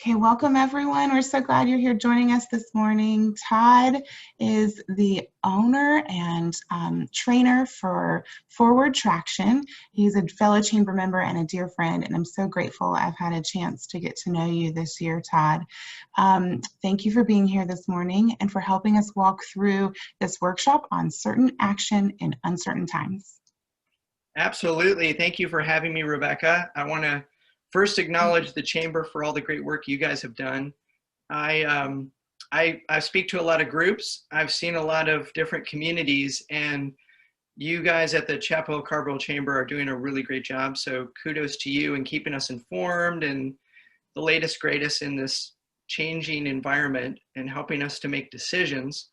Okay, welcome everyone. We're so glad you're here joining us this morning. Todd is the owner and trainer for Forward Traction. He's a fellow chamber member and a dear friend, and I'm so grateful I've had a chance to get to know you this year, Todd. Thank you for being here this morning and for helping us walk through this workshop on certain action in uncertain times. Absolutely. Thank you for having me, Rebecca. I want to first acknowledge the Chamber for all the great work you guys have done. I speak to a lot of groups. I've seen a lot of different communities, and you guys at the Chapel Hill Carville Chamber are doing a really great job. So kudos to you in keeping us informed and the latest, greatest in this changing environment and helping us to make decisions.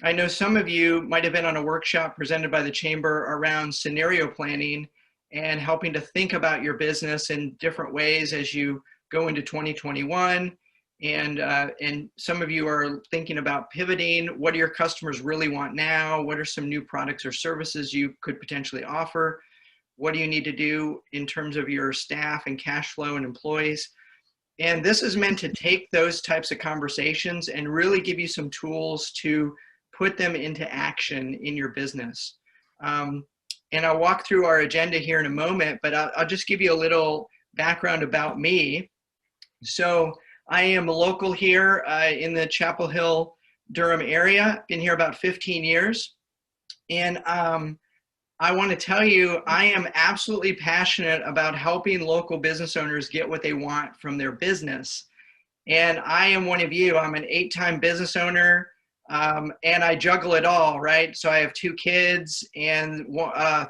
I know some of you might have been on a workshop presented by the Chamber around scenario planning and helping to think about your business in different ways as you go into 2021. And some of you are thinking about pivoting. What do your customers really want now? What are some new products or services you could potentially offer? What do you need to do in terms of your staff and cash flow and employees? And this is meant to take those types of conversations and really give you some tools to put them into action in your business. And I'll walk through our agenda here in a moment, but I'll just give you a little background about me. So I am local here in the Chapel Hill, Durham area. Been here about 15 years. And I want to tell you, I am absolutely passionate about helping local business owners get what they want from their business. And I am one of you. I'm an 8-time business owner. And I juggle it all, right? So I have 2 kids, and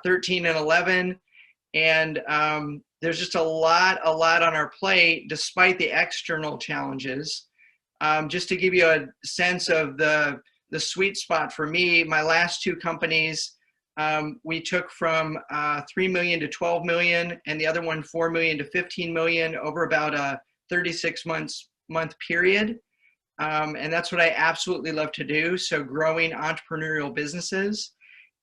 13 and 11, and there's just a lot on our plate, despite the external challenges. Just to give you a sense of the sweet spot for me, my last 2 companies, we took from 3 million to 12 million, and the other one 4 million to 15 million over about a 36 month period. And that's what I absolutely love to do. So growing entrepreneurial businesses.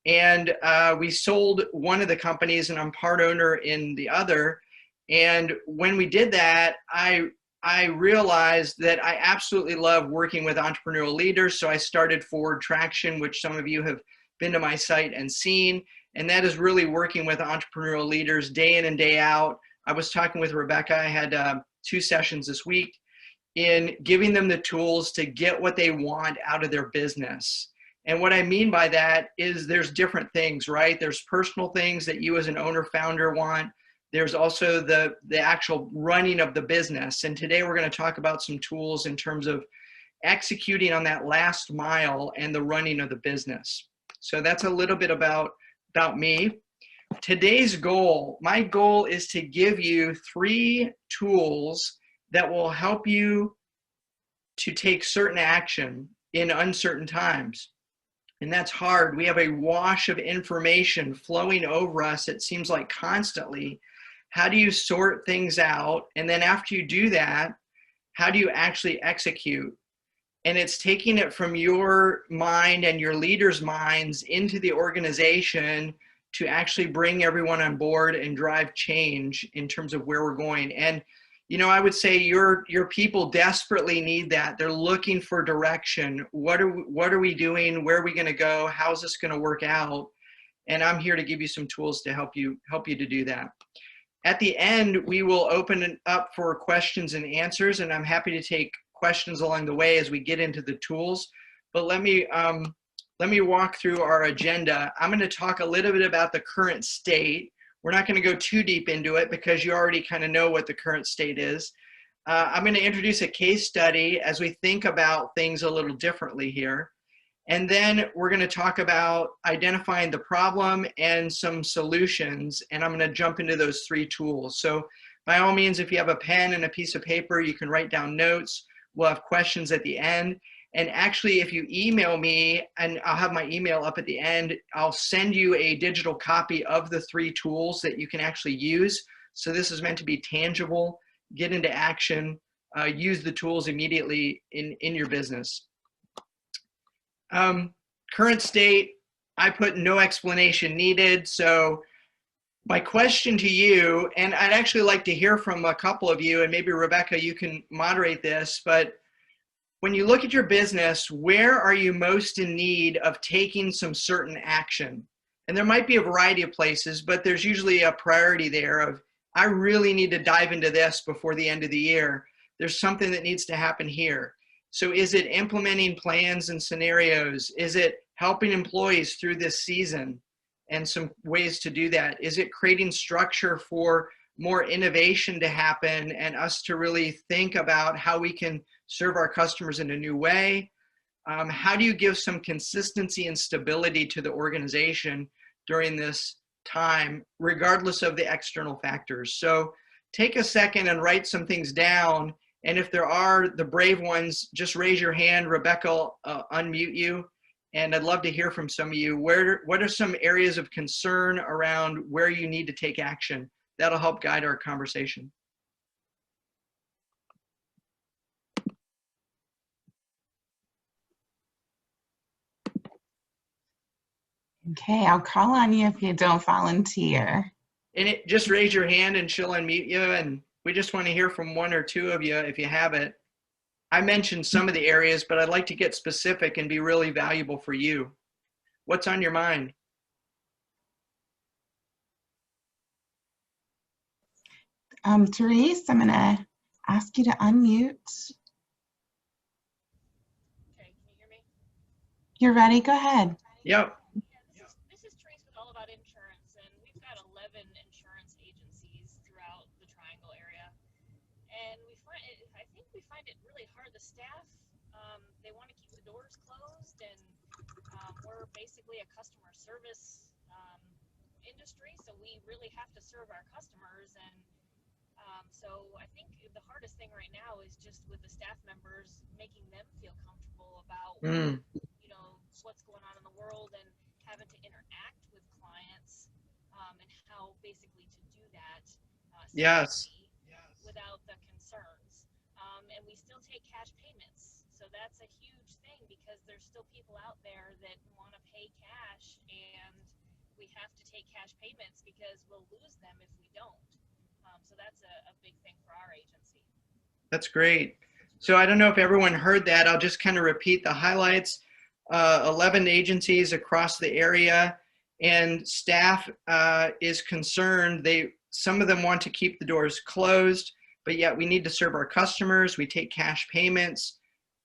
And we sold one of the companies, and I'm part owner in the other. And when we did that, I realized that I absolutely love working with entrepreneurial leaders. So I started Forward Traction, which some of you have been to my site and seen. And that is really working with entrepreneurial leaders day in and day out. I was talking with Rebecca. I had 2 sessions this week, in giving them the tools to get what they want out of their business. And what I mean by that is there's different things, right? There's personal things that you as an owner founder want. There's also the actual running of the business. And today we're going to talk about some tools in terms of executing on that last mile and the running of the business. So that's a little bit about me. Today's goal, my goal is to give you 3 tools that will help you to take certain action in uncertain times. And that's hard. We have a wash of information flowing over us, it seems like constantly. How do you sort things out? And then after you do that, how do you actually execute? And it's taking it from your mind and your leaders' minds into the organization to actually bring everyone on board and drive change in terms of where we're going. And you know, I would say your people desperately need that. They're looking for direction. What are we doing? Where are we going to go? How's this going to work out? And I'm here to give you some tools to help you to do that. At the end, we will open it up for questions and answers, and I'm happy to take questions along the way as we get into the tools. But let me walk through our agenda. I'm going to talk a little bit about the current state. We're not going to go too deep into it because you already kind of know what the current state is. I'm going to introduce a case study as we think about things a little differently here. And then we're going to talk about identifying the problem and some solutions. And I'm going to jump into those 3 tools. So by all means, if you have a pen and a piece of paper, you can write down notes. We'll have questions at the end. And actually, if you email me, and I'll have my email up at the end, I'll send you a digital copy of the 3 tools that you can actually use. So this is meant to be tangible, get into action, use the tools immediately in your business. Current state, I put no explanation needed. So My question to you, and I'd actually like to hear from a couple of you, and maybe Rebecca, you can moderate this, but when you look at your business, where are you most in need of taking some certain action? And there might be a variety of places, but there's usually a priority there of, I really need to dive into this before the end of the year. There's something that needs to happen here. So is it implementing plans and scenarios? Is it helping employees through this season and some ways to do that? Is it creating structure for more innovation to happen and us to really think about how we can serve our customers in a new way? How do you give some consistency and stability to the organization during this time, regardless of the external factors? So take a second and write some things down. And if there are the brave ones, just raise your hand. Rebecca will unmute you. And I'd love to hear from some of you. What are some areas of concern around where you need to take action? That'll help guide our conversation. Okay, I'll call on you if you don't volunteer. And just raise your hand and she'll unmute you. And we just want to hear from one or two of you if you have it. I mentioned some of the areas, but I'd like to get specific and be really valuable for you. What's on your mind? Therese, I'm going to ask you to unmute. Okay, can you hear me? You're ready? Go ahead. Yep. Yeah, this is Trace with All About Insurance, and we've got 11 insurance agencies throughout the Triangle area. And I think we find it really hard. The staff, they want to keep the doors closed, and we're basically a customer service industry, so we really have to serve our customers. And so I think the hardest thing right now is just with the staff members, making them feel comfortable about, you know, what's going on in the world and having to interact with clients, and how basically to do that Yes. without the concerns. And we still take cash payments. So that's a huge thing because there's still people out there that want to pay cash, and we have to take cash payments because we'll lose them if we don't. So that's a big thing for our agency. That's great. So I don't know if everyone heard that. I'll just kind of repeat the highlights. 11 agencies across the area, and staff is concerned. Some of them want to keep the doors closed, but yet we need to serve our customers. We take cash payments.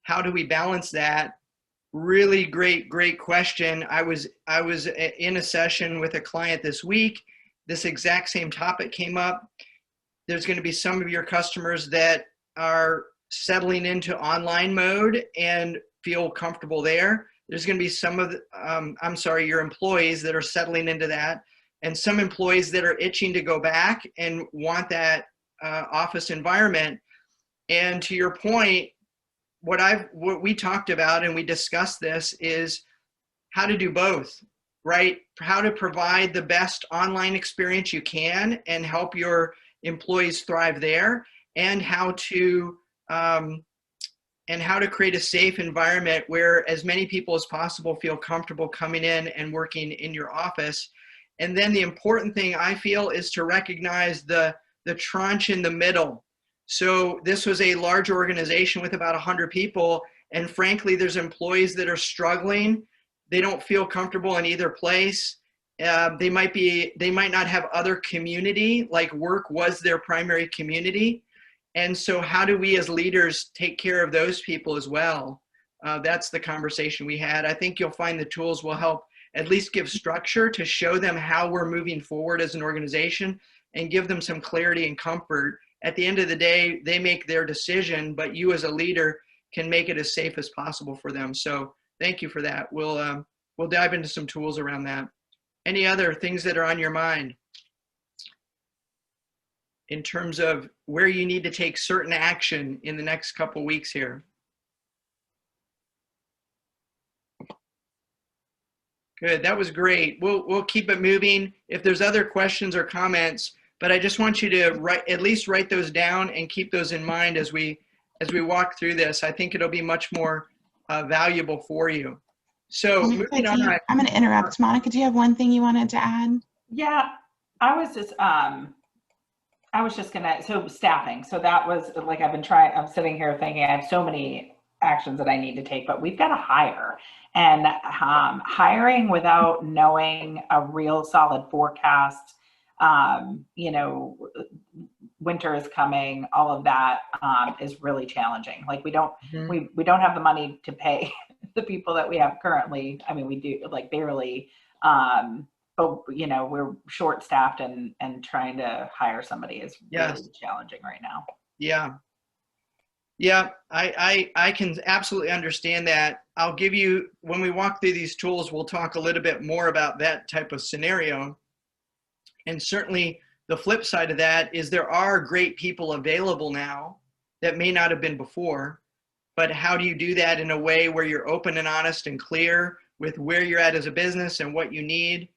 How do we balance that? Really great question. I was in a session with a client this week. This exact same topic came up. There's going to be some of your customers that are settling into online mode and feel comfortable there. There's going to be some of your employees that are settling into that, and some employees that are itching to go back and want that office environment. And to your point, what we talked about and we discussed this is how to do both, right? How to provide the best online experience you can and help your employees thrive there, and how to create a safe environment where as many people as possible feel comfortable coming in and working in your office. And then the important thing I feel is to recognize the tranche in the middle. So this was a large organization with about 100 people, and frankly, there's employees that are struggling. They don't feel comfortable in either place. They might not have other community, like work was their primary community. And so how do we as leaders take care of those people as well? That's the conversation we had. I think you'll find the tools will help at least give structure to show them how we're moving forward as an organization and give them some clarity and comfort. At the end of the day, they make their decision, but you as a leader can make it as safe as possible for them. So thank you for that. We'll dive into some tools around that. Any other things that are on your mind in terms of where you need to take certain action in the next couple weeks here? Good, that was great. We'll keep it moving. If there's other questions or comments, but I just want you to at least write those down and keep those in mind as we walk through this. I think it'll be much more valuable for you. So moving on. I'm going to interrupt. Monica, do you have one thing you wanted to add? Yeah, I was just gonna, so staffing. So that was like, I'm sitting here thinking I have so many actions that I need to take, but we've got to hire. And hiring without knowing a real solid forecast, winter is coming, all of that is really challenging. Like we don't have the money to pay the people that we have currently. I mean, we do like barely, but we're short staffed and trying to hire somebody is really challenging right now. Yeah, I can absolutely understand that. I'll give you, when we walk through these tools, we'll talk a little bit more about that type of scenario. And certainly the flip side of that is there are great people available now that may not have been before, but how do you do that in a way where you're open and honest and clear with where you're at as a business and what you need?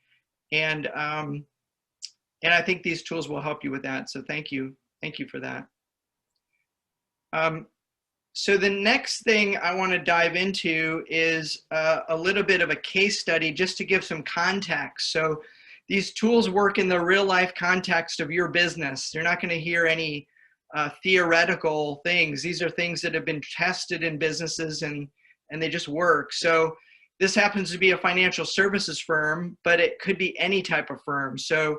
And I think these tools will help you with that. So thank you for that. So the next thing I want to dive into is a little bit of a case study just to give some context. So these tools work in the real life context of your business. You're not going to hear any theoretical things. These are things that have been tested in businesses and they just work. So this happens to be a financial services firm, but it could be any type of firm. So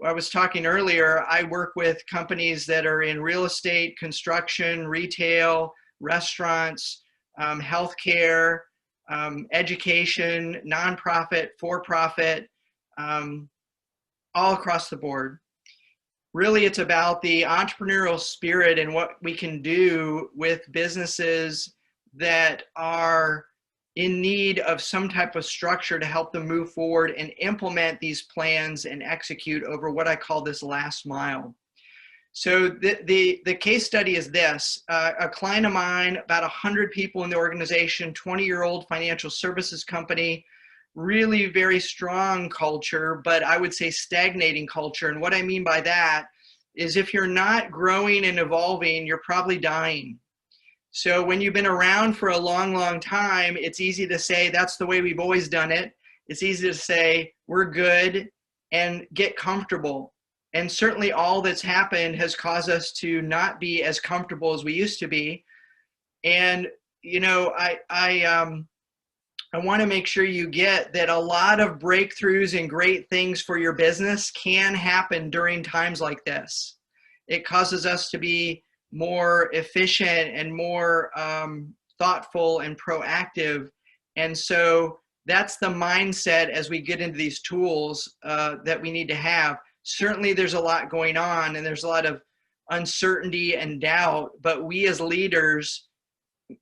I was talking earlier, I work with companies that are in real estate, construction, retail, restaurants, healthcare, education, nonprofit, for-profit, all across the board. Really, it's about the entrepreneurial spirit and what we can do with businesses that are in need of some type of structure to help them move forward and implement these plans and execute over what I call this last mile. So the case study is this. A client of mine, about 100 people in the organization, 20-year-old financial services company, really very strong culture, but I would say stagnating culture. And what I mean by that is if you're not growing and evolving, you're probably dying. So when you've been around for a long, long time, it's easy to say that's the way we've always done it. It's easy to say we're good and get comfortable. And certainly all that's happened has caused us to not be as comfortable as we used to be. And, I want to make sure you get that a lot of breakthroughs and great things for your business can happen during times like this. It causes us to be more efficient and more thoughtful and proactive. And so that's the mindset as we get into these tools that we need to have. Certainly there's a lot going on and there's a lot of uncertainty and doubt, but we as leaders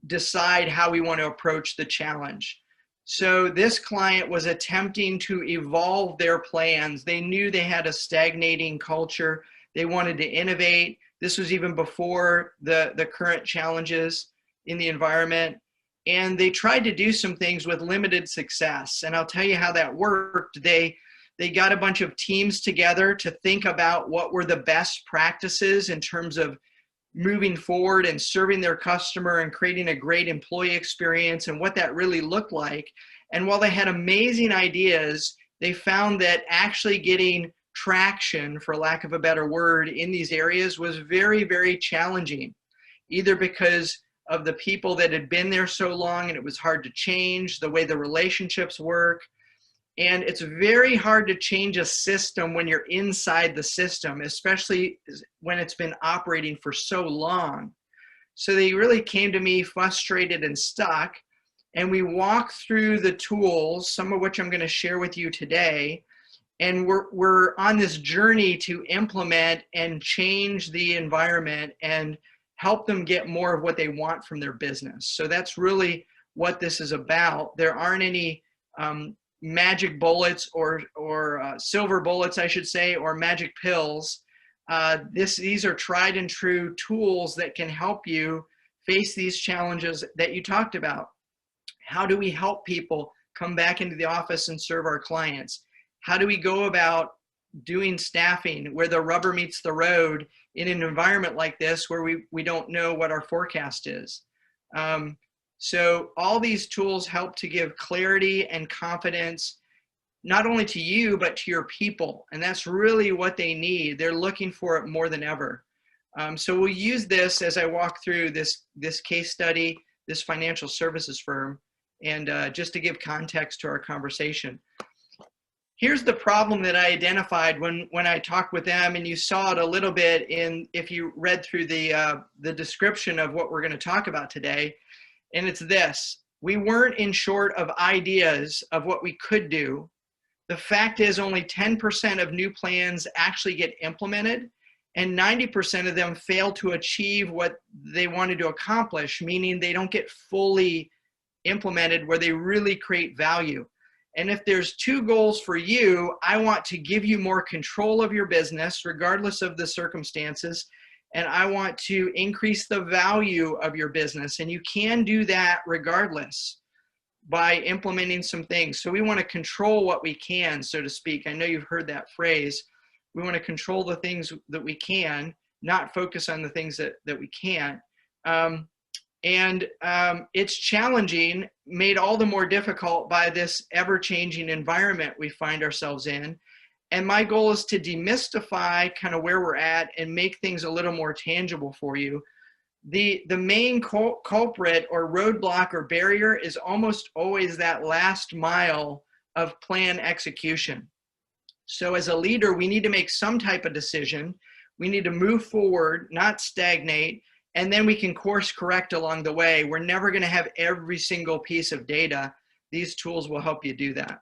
decide how we want to approach the challenge. So this client was attempting to evolve their plans. They knew they had a stagnating culture. They wanted to innovate. This was even before the current challenges in the environment. And they tried to do some things with limited success. And I'll tell you how that worked. They got a bunch of teams together to think about what were the best practices in terms of moving forward and serving their customer and creating a great employee experience and what that really looked like. And while they had amazing ideas, they found that actually getting traction, for lack of a better word, in these areas was very, very challenging, either because of the people that had been there so long and it was hard to change, the way the relationships work. And it's very hard to change a system when you're inside the system, especially when it's been operating for so long. So they really came to me frustrated and stuck. And we walked through the tools, some of which I'm going to share with you today. And we're on this journey to implement and change the environment and help them get more of what they want from their business. So that's really what this is about. There aren't any magic bullets or silver bullets, I should say, or magic pills. These are tried and true tools that can help you face these challenges that you talked about. How do we help people come back into the office and serve our clients? How do we go about doing staffing where the rubber meets the road in an environment like this where we don't know what our forecast is? So all these tools help to give clarity and confidence not only to you, but to your people. And that's really what they need. They're looking for it more than ever. So we'll use this as I walk through this case study, this financial services firm, and just to give context to our conversation. Here's the problem that I identified when I talked with them, and you saw it a little bit if you read through the description of what we're going to talk about today, and it's this. We weren't in short of ideas of what we could do. The fact is only 10% of new plans actually get implemented, and 90% of them fail to achieve what they wanted to accomplish, meaning they don't get fully implemented where they really create value. And if there's two goals for you, I want to give you more control of your business, regardless of the circumstances, and I want to increase the value of your business. And you can do that regardless by implementing some things. So we want to control what we can, so to speak. I know you've heard that phrase. We want to control the things that we can, not focus on the things that we can't. It's challenging, made all the more difficult by this ever-changing environment we find ourselves in. And my goal is to demystify kind of where we're at and make things a little more tangible for you. The main culprit or roadblock or barrier is almost always that last mile of plan execution. So as a leader, we need to make some type of decision. We need to move forward, not stagnate, and then we can course correct along the way. We're never going to have every single piece of data. These tools will help you do that.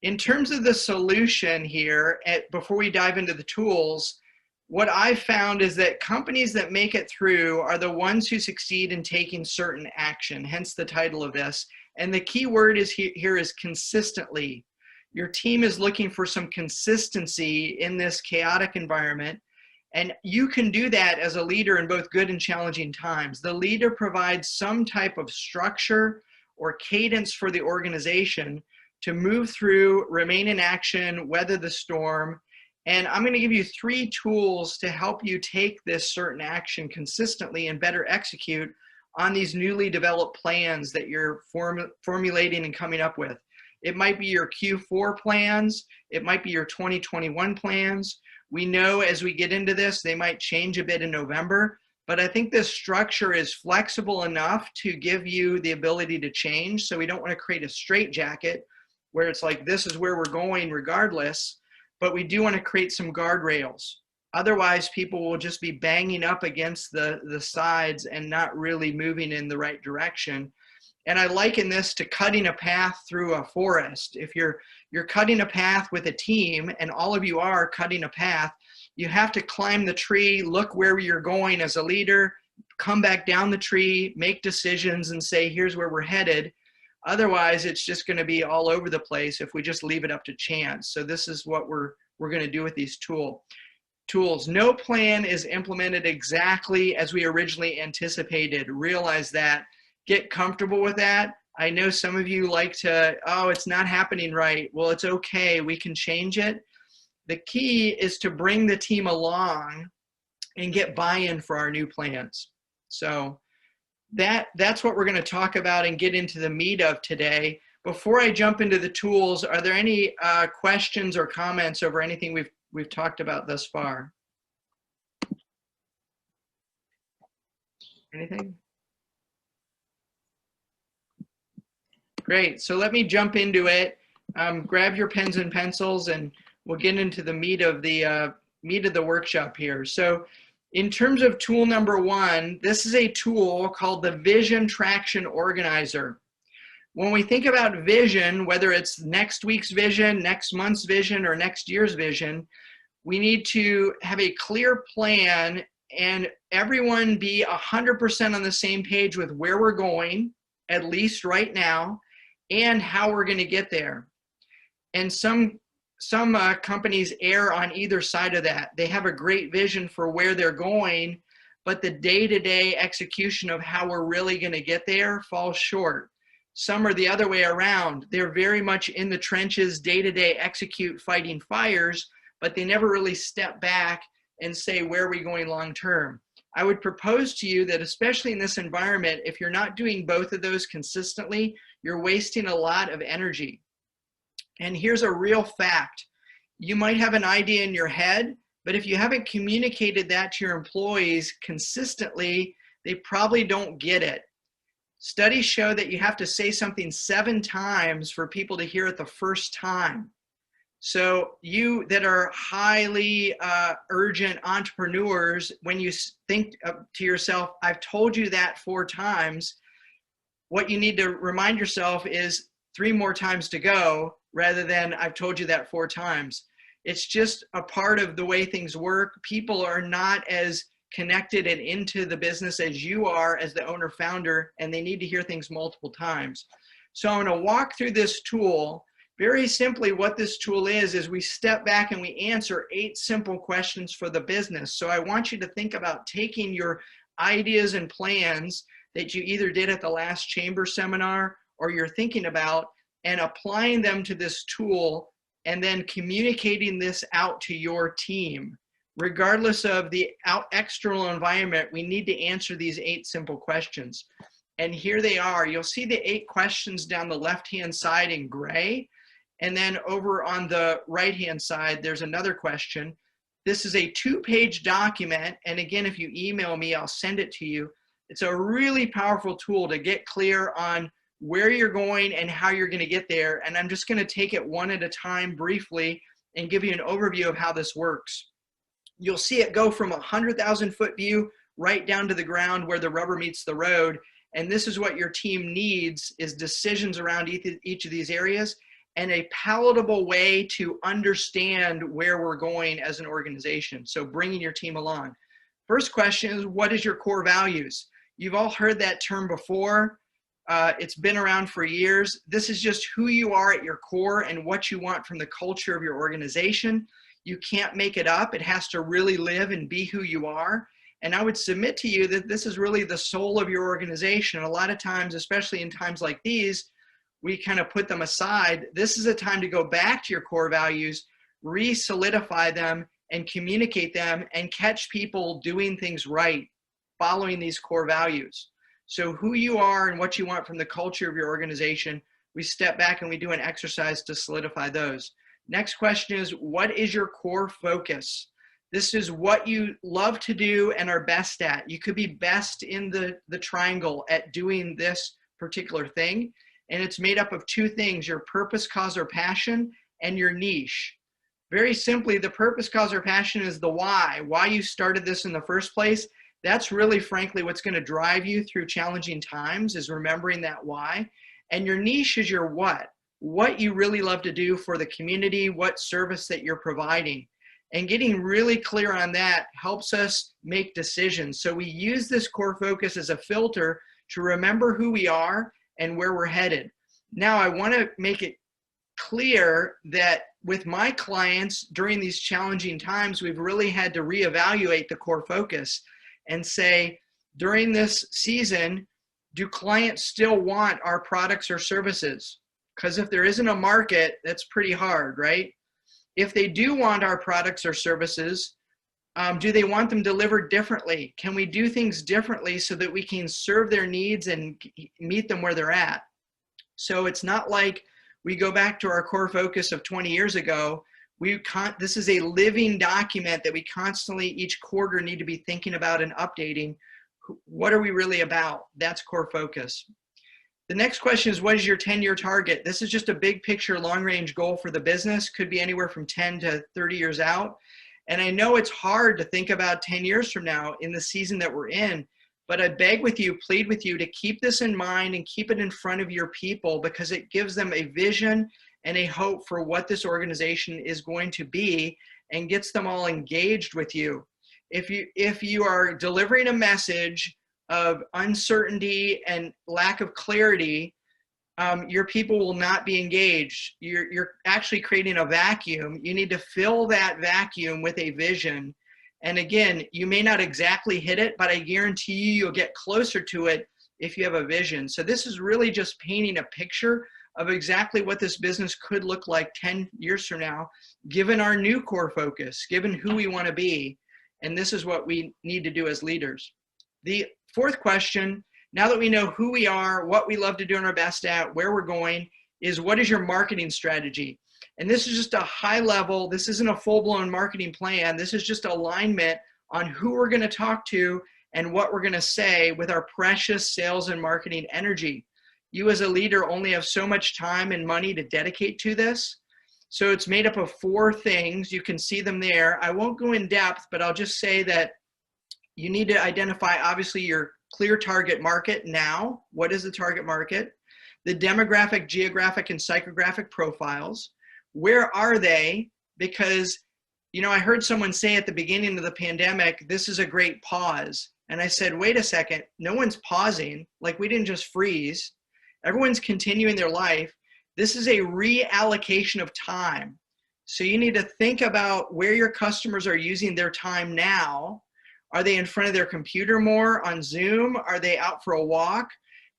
In terms of the solution here, before we dive into the tools, what I've found is that companies that make it through are the ones who succeed in taking certain action, hence the title of this. And the key word here is consistently. Your team is looking for some consistency in this chaotic environment. And you can do that as a leader in both good and challenging times. The leader provides some type of structure or cadence for the organization to move through, remain in action, weather the storm. And I'm going to give you 3 tools to help you take this certain action consistently and better execute on these newly developed plans that you're formulating and coming up with. It might be your Q4 plans. It might be your 2021 plans. We know as we get into this, they might change a bit in November, but I think this structure is flexible enough to give you the ability to change. So we don't want to create a straitjacket where it's like, this is where we're going regardless, but we do want to create some guardrails. Otherwise, people will just be banging up against the sides and not really moving in the right direction. And I liken this to cutting a path through a forest. If you're cutting a path with a team, and all of you are cutting a path, you have to climb the tree, look where you're going as a leader, come back down the tree, make decisions and say, here's where we're headed. Otherwise, it's just going to be all over the place if we just leave it up to chance. So this is what we're going to do with these tools. No plan is implemented exactly as we originally anticipated. Realize that. Get comfortable with that. I know some of you like to, oh, it's not happening right. Well, it's okay. We can change it. The key is to bring the team along and get buy-in for our new plans. So that's what we're going to talk about and get into the meat of today. Before I jump into the tools, are there any questions or comments over anything we've talked about thus far? Anything? Great. So let me jump into it. Grab your pens and pencils, and we'll get into the meat of the workshop here. So in terms of tool number 1, this is a tool called the Vision Traction Organizer. When we think about vision, whether it's next week's vision, next month's vision, or next year's vision, we need to have a clear plan and everyone be 100% on the same page with where we're going, at least right now, and how we're going to get there. And some companies err on either side of that. They have a great vision for where they're going, but the day-to-day execution of how we're really going to get there falls short. Some are the other way around. They're very much in the trenches, day-to-day execute fighting fires, but they never really step back and say, where are we going long-term? I would propose to you that especially in this environment, if you're not doing both of those consistently, you're wasting a lot of energy. And here's a real fact. You might have an idea in your head, but if you haven't communicated that to your employees consistently, they probably don't get it. Studies show that you have to say something 7 times for people to hear it the first time. So you that are highly urgent entrepreneurs, when you think to yourself, I've told you that 4 times, what you need to remind yourself is 3 more times to go, rather than I've told you that 4 times. It's just a part of the way things work. People are not as connected and into the business as you are as the owner founder, and they need to hear things multiple times. So I'm going to walk through this tool. Very simply, what this tool is we step back and we answer 8 simple questions for the business. So I want you to think about taking your ideas and plans that you either did at the last chamber seminar or you're thinking about, and applying them to this tool, and then communicating this out to your team. Regardless of the external environment, we need to answer these 8 simple questions. And here they are. You'll see the 8 questions down the left-hand side in gray. And then over on the right-hand side, there's another question. This is a 2-page document. And again, if you email me, I'll send it to you. It's a really powerful tool to get clear on where you're going and how you're going to get there. And I'm just going to take it one at a time briefly and give you an overview of how this works. You'll see it go from a 100,000-foot view right down to the ground where the rubber meets the road. And this is what your team needs, is decisions around each of these areas and a palatable way to understand where we're going as an organization. So bringing your team along. First question is, what is your core values? You've all heard that term before. It's been around for years. This is just who you are at your core and what you want from the culture of your organization. You can't make it up. It has to really live and be who you are. And I would submit to you that this is really the soul of your organization. A lot of times, especially in times like these, we kind of put them aside. This is a time to go back to your core values, re-solidify them, and communicate them, and catch people doing things right, following these core values. So who you are and what you want from the culture of your organization, we step back and we do an exercise to solidify those. Next question is, what is your core focus? This is what you love to do and are best at. You could be best in the triangle at doing this particular thing. And it's made up of 2 things, your purpose, cause, or passion, and your niche. Very simply, the purpose, cause, or passion is the why you started this in the first place. That's really, frankly, what's going to drive you through challenging times, is remembering that why. And your niche is your what you really love to do for the community, what service that you're providing. And getting really clear on that helps us make decisions. So we use this core focus as a filter to remember who we are and where we're headed. Now, I want to make it clear that with my clients during these challenging times, we've really had to reevaluate the core focus and say, during this season, do clients still want our products or services? Because if there isn't a market, that's pretty hard, right? If they do want our products or services, do they want them delivered differently? Can we do things differently so that we can serve their needs and meet them where they're at? So it's not like we go back to our core focus of 20 years ago. This is a living document that we constantly, each quarter, need to be thinking about and updating. What are we really about? That's core focus. The next question is, what is your 10-year target? This is just a big picture, long-range goal for the business. Could be anywhere from 10 to 30 years out. And I know it's hard to think about 10 years from now in the season that we're in, but I beg with you, plead with you to keep this in mind and keep it in front of your people, because it gives them a vision and a hope for what this organization is going to be and gets them all engaged with you. If you are delivering a message of uncertainty and lack of clarity, your people will not be engaged. You're actually creating a vacuum. You need to fill that vacuum with a vision. And again, you may not exactly hit it, but I guarantee you'll get closer to it if you have a vision. So this is really just painting a picture of exactly what this business could look like 10 years from now, given our new core focus, given who we want to be. And this is what we need to do as leaders. The 4th question, now that we know who we are, what we love to do and are best at, where we're going, is what is your marketing strategy? And this is just a high level, this isn't a full-blown marketing plan. This is just alignment on who we're going to talk to and what we're going to say with our precious sales and marketing energy. You as a leader only have so much time and money to dedicate to this. So it's made up of 4 things. You can see them there. I won't go in depth, but I'll just say that you need to identify, obviously, your clear target market now. What is the target market? The demographic, geographic, and psychographic profiles. Where are they? Because, you know, I heard someone say at the beginning of the pandemic, this is a great pause. And I said, wait a second, no one's pausing. Like, we didn't just freeze. Everyone's continuing their life. This is a reallocation of time. So you need to think about where your customers are using their time now. Are they in front of their computer more on Zoom? Are they out for a walk?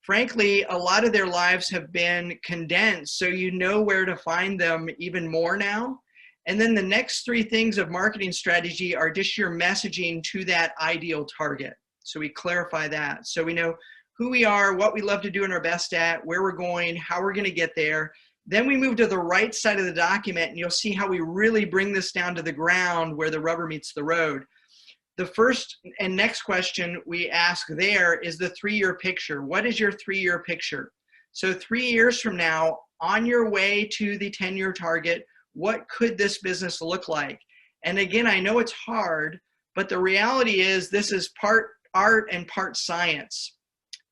Frankly, a lot of their lives have been condensed, so you know where to find them even more now. And then the next 3 things of marketing strategy are just your messaging to that ideal target. So we clarify that. So we know who we are, what we love to do and are best at, where we're going, how we're going to get there. Then we move to the right side of the document, and you'll see how we really bring this down to the ground where the rubber meets the road. The first and next question we ask there is the 3-year picture. What is your 3-year picture? So 3 years from now, on your way to the 10-year target, what could this business look like? And again, I know it's hard, but the reality is this is part art and part science.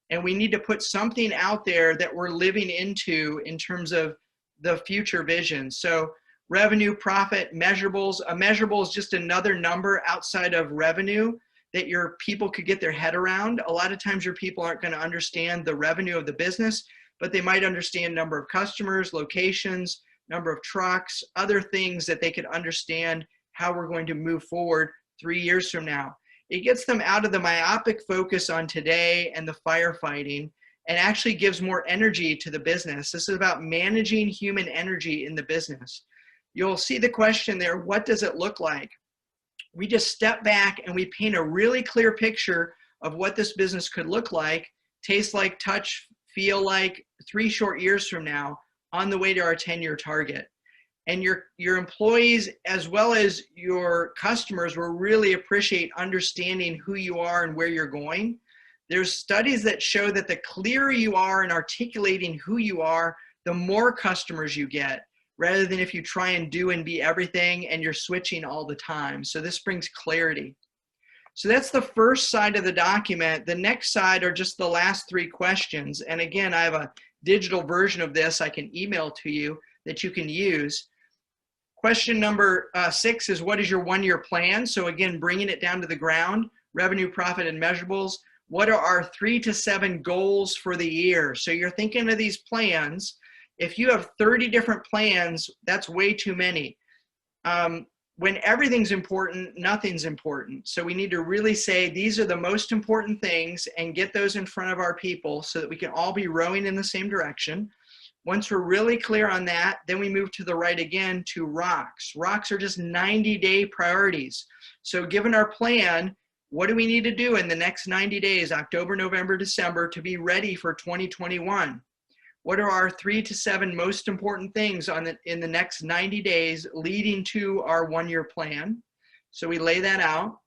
And we need to put something out there that we're living into in terms of the future vision. So revenue, profit, measurables. A measurable is just another number outside of revenue that your people could get their head around. A lot of times your people aren't going to understand the revenue of the business, but they might understand number of customers, locations, number of trucks, other things that they could understand how we're going to move forward 3 years from now. It gets them out of the myopic focus on today and the firefighting and actually gives more energy to the business. This is about managing human energy in the business. You'll see the question there, what does it look like? We just step back and we paint a really clear picture of what this business could look like, taste like, touch, feel like 3 short years from now on the way to our 10-year target. And your employees as well as your customers will really appreciate understanding who you are and where you're going. There's studies that show that the clearer you are in articulating who you are, the more customers you get, rather than if you try and do and be everything and you're switching all the time. So this brings clarity. So that's the first side of the document. The next side are just the last 3 questions. And again, I have a digital version of this I can email to you that you can use. Question number 6 is, what is your 1-year plan? So again, bringing it down to the ground, revenue, profit, and measurables. What are our 3 to 7 goals for the year? So you're thinking of these plans. If you have 30 different plans, that's way too many. When everything's important, nothing's important. So we need to really say these are the most important things and get those in front of our people so that we can all be rowing in the same direction. Once we're really clear on that, then we move to the right again to rocks. Rocks are just 90-day priorities. So given our plan, what do we need to do in the next 90 days, October, November, December, to be ready for 2021? What are our 3 to 7 most important things in the next 90 days leading to our 1-year plan? So we lay that out.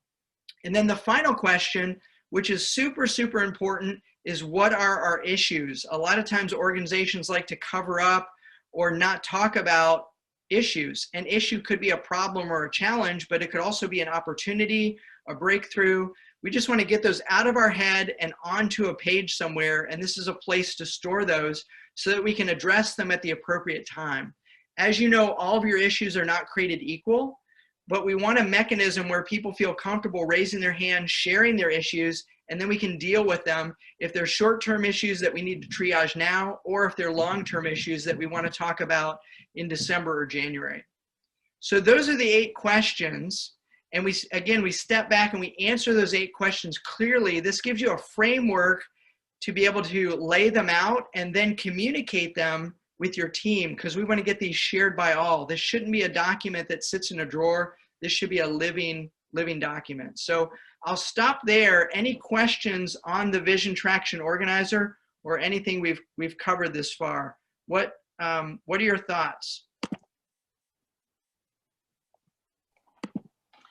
And then the final question, which is super, super important, is what are our issues? A lot of times organizations like to cover up or not talk about issues. An issue could be a problem or a challenge, but it could also be an opportunity, a breakthrough. We just want to get those out of our head and onto a page somewhere, and this is a place to store those so that we can address them at the appropriate time. As you know, all of your issues are not created equal, but we want a mechanism where people feel comfortable raising their hand, sharing their issues, and then we can deal with them if they're short-term issues that we need to triage now, or if they're long-term issues that we want to talk about in December or January. So those are the 8 questions. And we step back and we answer those 8 questions clearly. This gives you a framework to be able to lay them out and then communicate them with your team, because we want to get these shared by all. This shouldn't be a document that sits in a drawer. This should be a living document. So I'll stop there. Any questions on the Vision Traction Organizer or anything we've covered this far? What What are your thoughts?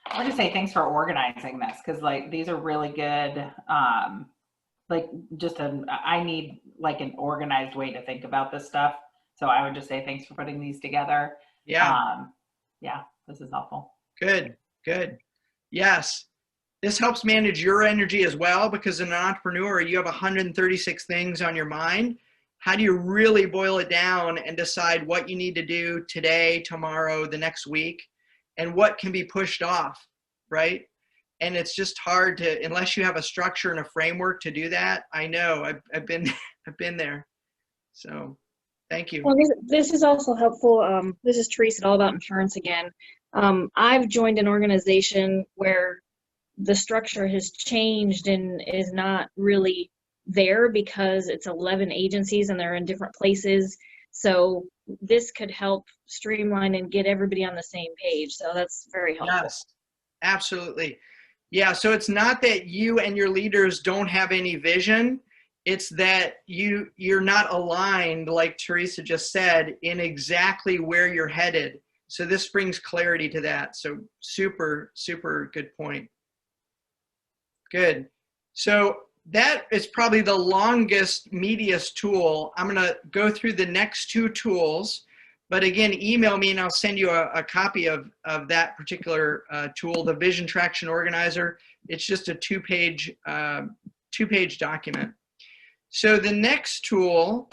I want to say thanks for organizing this, because like these are really good. Like I need like an organized way to think about this stuff. So I would just say thanks for putting these together. Yeah. Yeah, this is helpful. Good, good. Yes. This helps manage your energy as well, because as an entrepreneur, you have 136 things on your mind. How do you really boil it down and decide what you need to do today, tomorrow, the next week, and what can be pushed off, right? And it's just hard to, unless you have a structure and a framework to do that. I know, I've been there. So thank you. Well, this is also helpful. This is Teresa at All About Insurance again. I've joined an organization where the structure has changed and is not really there because it's 11 agencies and they're in different places. So this could help streamline and get everybody on the same page. So that's very helpful. Yes, absolutely. Yeah, so it's not that you and your leaders don't have any vision. It's that you're not aligned, like Teresa just said, in exactly where you're headed. So this brings clarity to that. So super, super good point. Good. So that is probably the longest, meatiest tool. I'm going to go through the next two tools. But again, email me and I'll send you a copy of that particular tool, the Vision Traction Organizer. It's just a two-page document. So the next tool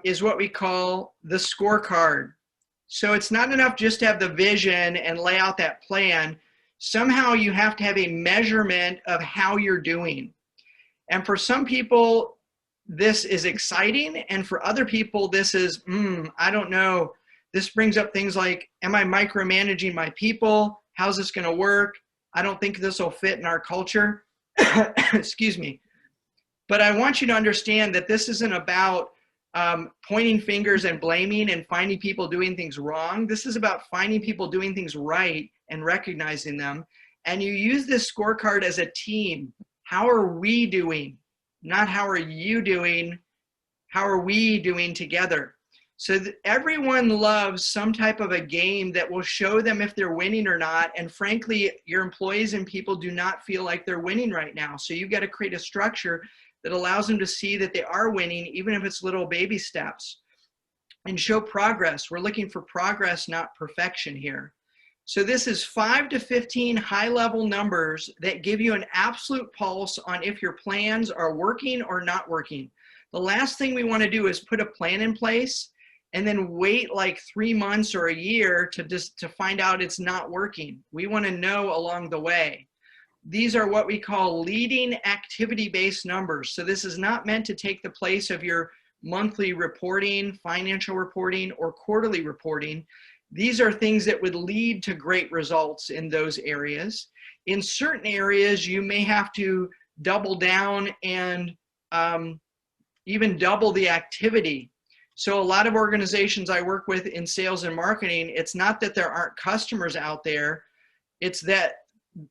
is what we call the scorecard. So it's not enough just to have the vision and lay out that plan. Somehow you have to have a measurement of how you're doing. And for some people, this is exciting, and for other people, this is, I don't know. This brings up things like, am I micromanaging my people? How's this going to work? I don't think this will fit in our culture. Excuse me. But I want you to understand that this isn't about pointing fingers and blaming and finding people doing things wrong. This is about finding people doing things right and recognizing them. And you use this scorecard as a team. How are we doing? Not how are you doing, how are we doing together? So everyone loves some type of a game that will show them if they're winning or not. And frankly, your employees and people do not feel like they're winning right now. So you've got to create a structure that allows them to see that they are winning, even if it's little baby steps, and show progress. We're looking for progress, not perfection here. So this is 5 to 15 high-level numbers that give you an absolute pulse on if your plans are working or not working. The last thing we want to do is put a plan in place and then wait like 3 months or a year to find out it's not working. We want to know along the way. These are what we call leading activity-based numbers. So this is not meant to take the place of your monthly reporting, financial reporting, or quarterly reporting. These are things that would lead to great results in those areas. In certain areas, you may have to double down and even double the activity. So a lot of organizations I work with in sales and marketing, it's not that there aren't customers out there, it's that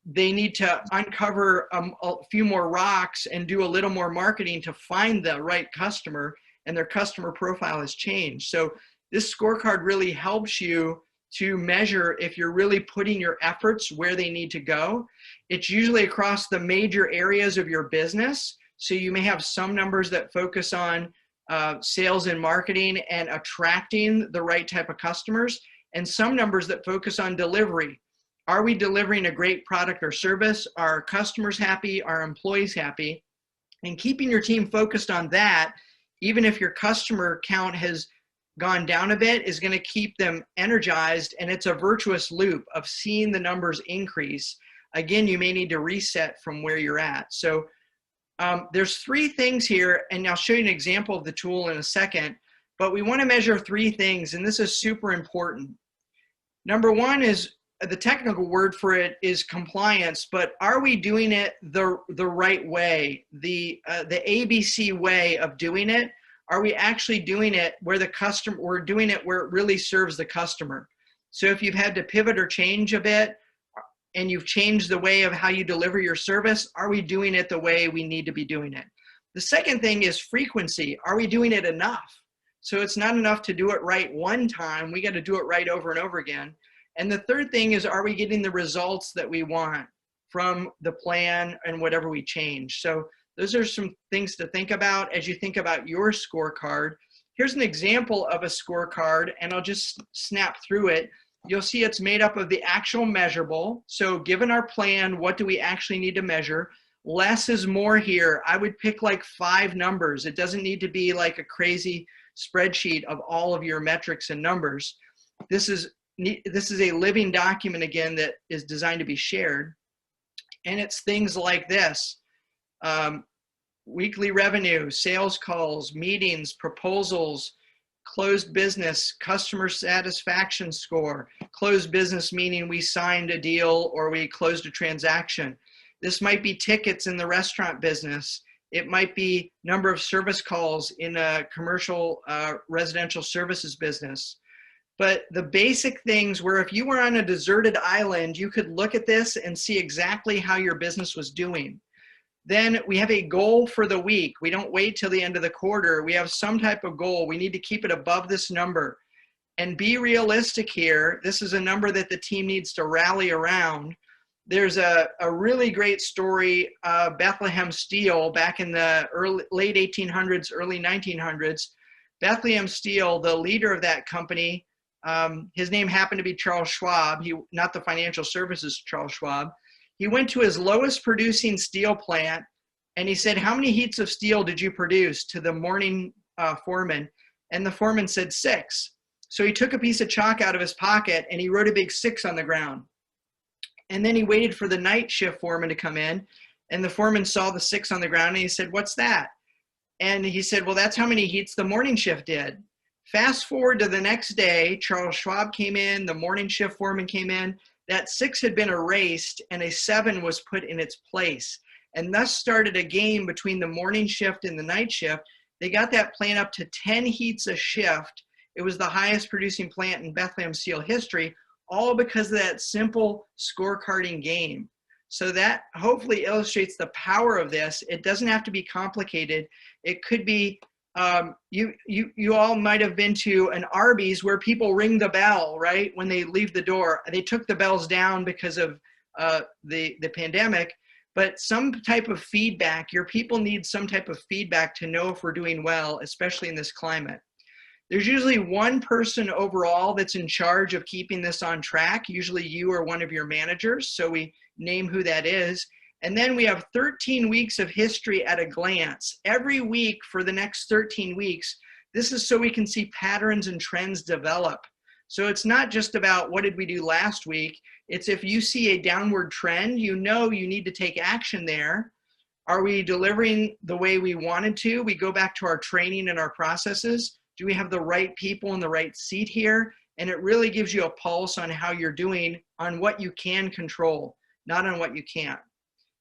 they need to uncover a few more rocks and do a little more marketing to find the right customer, and their customer profile has changed. So this scorecard really helps you to measure if you're really putting your efforts where they need to go. It's usually across the major areas of your business. So you may have some numbers that focus on sales and marketing and attracting the right type of customers, and some numbers that focus on delivery. Are we delivering a great product or service? Are our customers happy? Are our employees happy? And keeping your team focused on that, even if your customer count has gone down a bit, is going to keep them energized, and it's a virtuous loop of seeing the numbers increase. Again, you may need to reset from where you're at. So there's 3 things here, and I'll show you an example of the tool in a second, but we want to measure 3 things, and this is super important. Number 1 is, the technical word for it is compliance, but are we doing it the right way, the ABC way of doing it? Are we actually doing it where we're doing it where it really serves the customer? So if you've had to pivot or change a bit, and you've changed the way of how you deliver your service, are we doing it the way we need to be doing it? The second thing is frequency. Are we doing it enough? So it's not enough to do it right one time. We got to do it right over and over again. And the third thing is, are we getting the results that we want from the plan and whatever we change? So those are some things to think about as you think about your scorecard. Here's an example of a scorecard, and I'll just snap through it. You'll see it's made up of the actual measurable. So given our plan, what do we actually need to measure? Less is more here. I would pick like 5 numbers. It doesn't need to be like a crazy spreadsheet of all of your metrics and numbers. This is a living document, again, that is designed to be shared. And it's things like this. Weekly revenue, sales calls, meetings, proposals, closed business, customer satisfaction score. Closed business meaning we signed a deal or we closed a transaction. This might be tickets in the restaurant business. It might be number of service calls in a commercial residential services business. But the basic things where if you were on a deserted island, you could look at this and see exactly how your business was doing. Then we have a goal for the week. We don't wait till the end of the quarter. We have some type of goal. We need to keep it above this number. And be realistic here. This is a number that the team needs to rally around. There's a really great story, Bethlehem Steel, back in the late 1800s, early 1900s. Bethlehem Steel, the leader of that company, his name happened to be Charles Schwab, not the financial services Charles Schwab. He went to his lowest producing steel plant and he said, how many heats of steel did you produce, to the morning foreman? And the foreman said 6. So he took a piece of chalk out of his pocket and he wrote a big 6 on the ground. And then he waited for the night shift foreman to come in, and the foreman saw the 6 on the ground and he said, what's that? And he said, well, that's how many heats the morning shift did. Fast forward to the next day, Charles Schwab came in, the morning shift foreman came in, that 6 had been erased and a 7 was put in its place. And thus started a game between the morning shift and the night shift. They got that plant up to 10 heats a shift. It was the highest producing plant in Bethlehem Steel history, all because of that simple scorecarding game. So that hopefully illustrates the power of this. It doesn't have to be complicated. It could be, you all might have been to an Arby's where people ring the bell, right? When they leave the door. They took the bells down because of the pandemic, but some type of feedback. Your people need some type of feedback to know if we're doing well, especially in this climate. There's usually one person overall that's in charge of keeping this on track. Usually you or one of your managers, so we name who that is. And then we have 13 weeks of history at a glance. Every week for the next 13 weeks, this is so we can see patterns and trends develop. So it's not just about what did we do last week. It's if you see a downward trend, you know you need to take action there. Are we delivering the way we wanted to? We go back to our training and our processes. Do we have the right people in the right seat here? And it really gives you a pulse on how you're doing on what you can control, not on what you can't.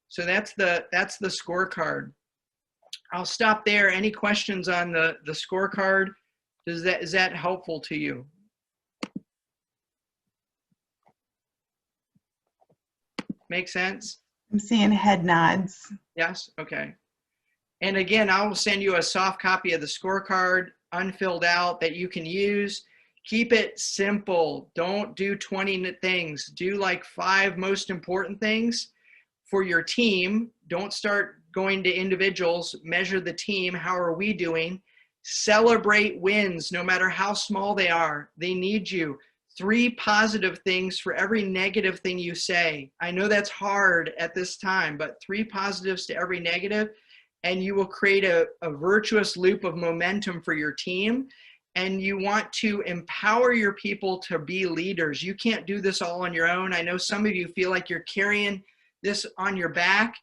So that's the scorecard. I'll stop there. Any questions on the scorecard? Is that helpful to you? Make sense? I'm seeing head nods. Yes? Okay. And again, I will send you a soft copy of the scorecard, unfilled out, that you can use. Keep it simple. Don't do 20 things. Do like 5 most important things for your team. Don't start going to individuals. Measure the team. How are we doing? Celebrate wins, no matter how small they are. They need you. 3 positive things for every negative thing you say. I know that's hard at this time, but 3 positives to every negative, and you will create a virtuous loop of momentum for your team. And you want to empower your people to be leaders. You can't do this all on your own. I know some of you feel like you're carrying this on your back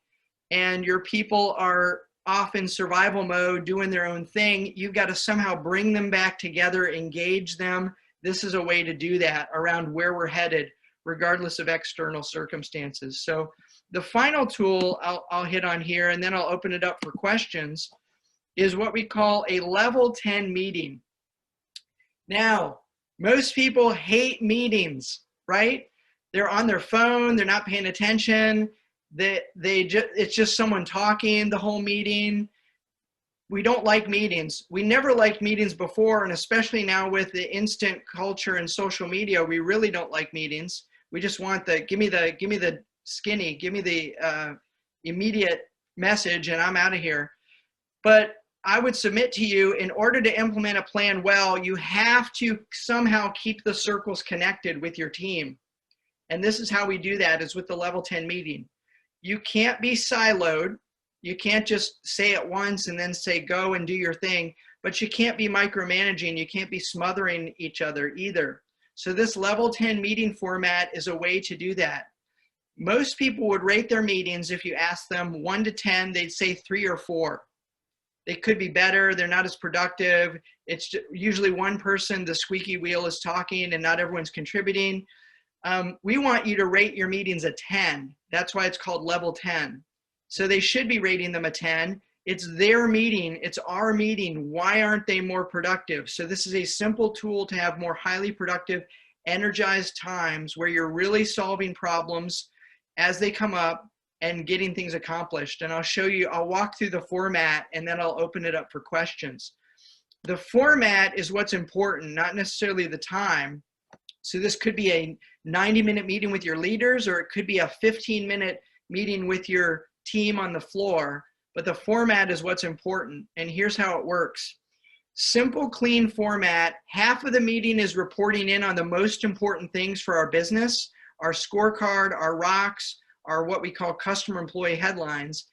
and your people are off in survival mode doing their own thing. You've got to somehow bring them back together, engage them. This is a way to do that around where we're headed, regardless of external circumstances. So the final tool I'll hit on here, and then I'll open it up for questions, is what we call a level 10 meeting. Now, most people hate meetings, right? They're on their phone, they're not paying attention, it's just someone talking the whole meeting. we don't like meetings. We never liked meetings before, and especially now with the instant culture and social media, we really don't like meetings. We just want the, give me the skinny, give me the immediate message, and I'm out of here. But I would submit to you, in order to implement a plan well, you have to somehow keep the circles connected with your team. And this is how we do that, is with the level 10 meeting. You can't be siloed. You can't just say it once and then say go and do your thing, but you can't be micromanaging. You can't be smothering each other either. So this level 10 meeting format is a way to do that. Most people would rate their meetings, if you ask them 1 to 10, they'd say 3 or 4. They could be better. They're not as productive. It's usually one person, the squeaky wheel, is talking and not everyone's contributing. We want you to rate your meetings a 10. That's why it's called level 10. So they should be rating them a 10. It's their meeting. It's our meeting. Why aren't they more productive? So this is a simple tool to have more highly productive, energized times where you're really solving problems as they come up and getting things accomplished. And I'll show you, I'll walk through the format and then I'll open it up for questions. The format is what's important, not necessarily the time. So this could be a 90-minute meeting with your leaders, or it could be a 15-minute meeting with your team on the floor, but the format is what's important. And here's how it works. Simple, clean format. Half of the meeting is reporting in on the most important things for our business, our scorecard, our rocks, our what we call customer employee headlines.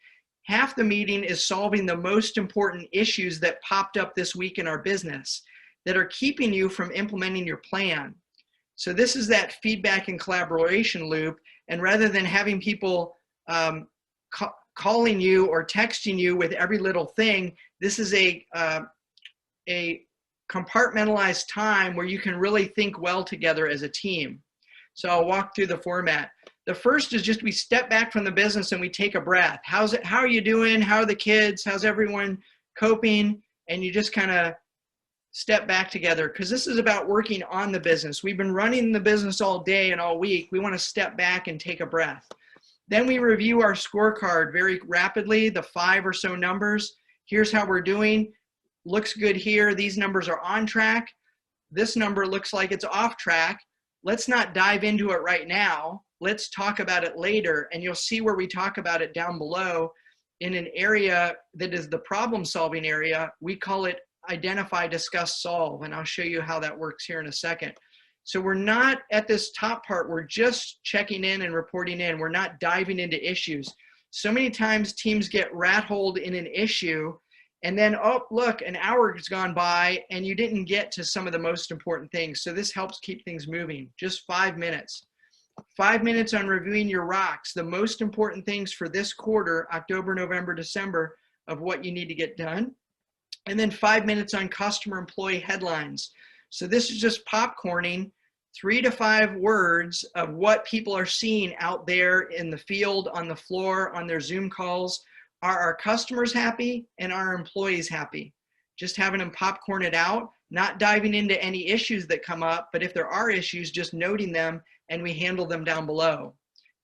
Half the meeting is solving the most important issues that popped up this week in our business that are keeping you from implementing your plan. So this is that feedback and collaboration loop. And rather than having people calling you or texting you with every little thing, this is a compartmentalized time where you can really think well together as a team. So I'll walk through the format. The first is just we step back from the business and we take a breath. How are you doing? How are the kids? How's everyone coping? And you just kind of step back together, because this is about working on the business. We've been running the business all day and all week. We want to step back and take a breath. Then we review our scorecard very rapidly, the 5 or so numbers. Here's how we're doing. Looks good here. These numbers are on track. This number looks like it's off track. Let's not dive into it right now. Let's talk about it later. And you'll see where we talk about it down below in an area that is the problem solving area. We call it identify, discuss, solve. And I'll show you how that works here in a second. So we're not at this top part. We're just checking in and reporting in. We're not diving into issues. So many times teams get rat-holed in an issue and then, oh, look, an hour has gone by and you didn't get to some of the most important things. So this helps keep things moving. Just 5 minutes. 5 minutes on reviewing your rocks, the most important things for this quarter, October, November, December, of what you need to get done. And then 5 minutes on customer employee headlines. So this is just popcorning 3 to 5 words of what people are seeing out there in the field, on the floor, on their Zoom calls. Are our customers happy and are our employees happy? Just having them popcorn it out, not diving into any issues that come up, but if there are issues, just noting them and we handle them down below.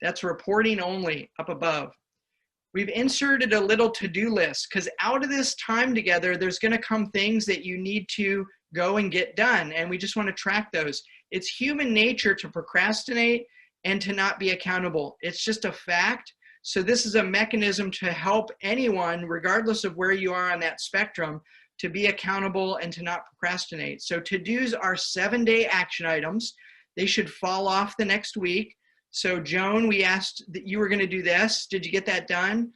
That's reporting only up above. We've inserted a little to-do list, because out of this time together, there's going to come things that you need to go and get done. And we just want to track those. It's human nature to procrastinate and to not be accountable. It's just a fact. So this is a mechanism to help anyone, regardless of where you are on that spectrum, to be accountable and to not procrastinate. So to-dos are 7-day action items. They should fall off the next week. So Joan, we asked that you were going to do this. Did you get that done?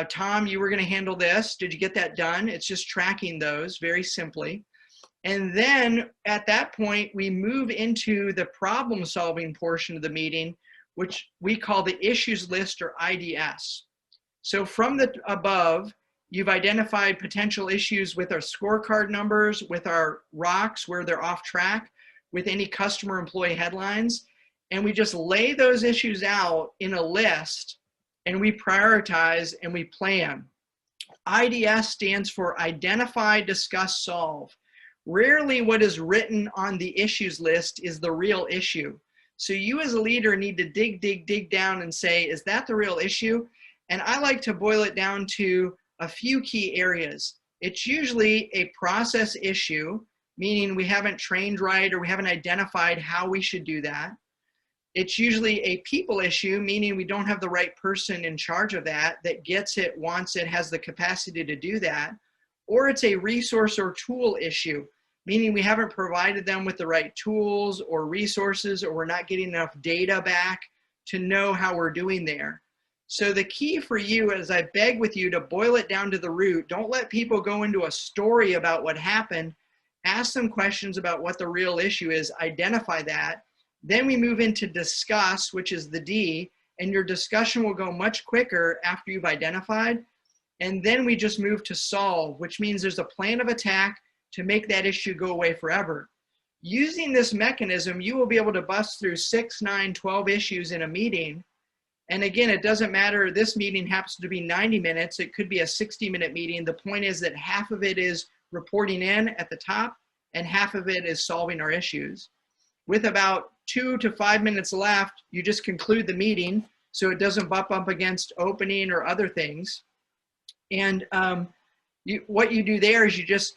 Tom, you were going to handle this. Did you get that done? It's just tracking those very simply. And then at that point, we move into the problem solving portion of the meeting, which we call the issues list, or IDS. So from the above, you've identified potential issues with our scorecard numbers, with our rocks where they're off track, with any customer employee headlines. And we just lay those issues out in a list and we prioritize and we plan. IDS stands for identify, discuss, solve. Rarely what is written on the issues list is the real issue. So you as a leader need to dig down and say, is that the real issue? And I like to boil it down to a few key areas. It's usually a process issue, meaning we haven't trained right or we haven't identified how we should do that. It's usually a people issue, meaning we don't have the right person in charge of that gets it, wants it, has the capacity to do that. Or it's a resource or tool issue, meaning we haven't provided them with the right tools or resources, or we're not getting enough data back to know how we're doing there. So the key for you is, I beg with you to boil it down to the root. Don't let people go into a story about what happened. Ask them questions about what the real issue is, identify that. Then we move into discuss, which is the D, and your discussion will go much quicker after you've identified. And then we just move to solve, which means there's a plan of attack to make that issue go away forever. Using this mechanism, you will be able to bust through 6, 9, 12 issues in a meeting. And again, it doesn't matter, this meeting happens to be 90 minutes, it could be a 60-minute meeting. The point is that half of it is reporting in at the top, and half of it is solving our issues. With about 2 to 5 minutes left, you just conclude the meeting so it doesn't bump up against opening or other things. And what you do there is you just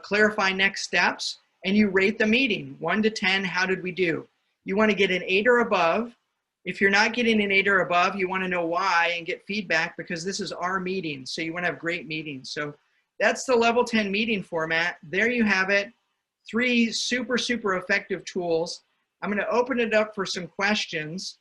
clarify next steps, and you rate the meeting, 1 to 10, how did we do? You want to get an 8 or above. If you're not getting an 8 or above, you want to know why and get feedback, because this is our meeting, so you want to have great meetings. So that's the level 10 meeting format. There you have it. 3 super, super effective tools. I'm going to open it up for some questions,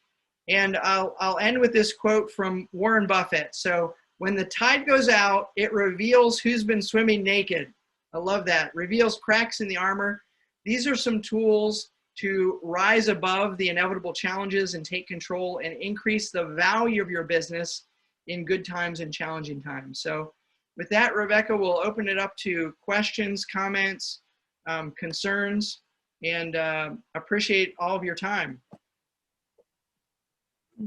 and I'll end with this quote from Warren Buffett. So, when the tide goes out, it reveals who's been swimming naked. I love that. Reveals cracks in the armor. These are some tools to rise above the inevitable challenges and take control and increase the value of your business in good times and challenging times. So with that, Rebecca, we'll open it up to questions, comments, concerns, and appreciate all of your time.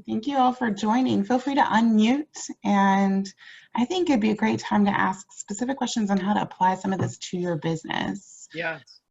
Thank you all for joining. Feel free to unmute, and I think it'd be a great time to ask specific questions on how to apply some of this to your business. Yeah.